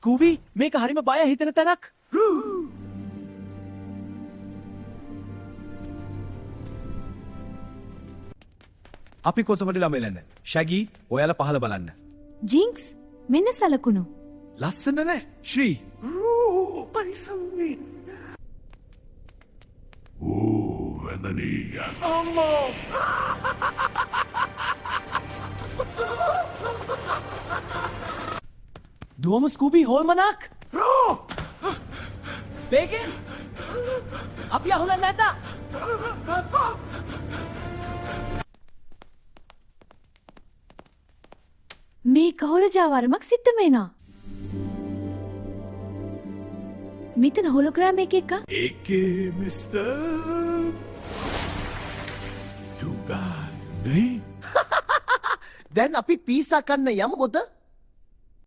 ස්කූබි මේක හරිම බය හිතෙන තැනක්. අපි කොසමට ළමෙලන්න. ශැගී ඔයාලා පහළ බලන්න. ජින්ක්ස් මෙන්න සලකුණු. ලස්සන නෑ ශ්‍රී. පරිස්සම් වෙන්න. අම්මෝ. දුවම ස්කූබි හොල්මනක්. බේගෙන් අපි අහුලන්නේ නැත. මේ කවුල ජාවාරමක් සිද්ධ වෙනවා. මෙතන හොලෝග්‍රෑම් එකක ඒකේ මිස්ටර් යුගානේ. දැන් අපි පීසා කන්න යමුකොද?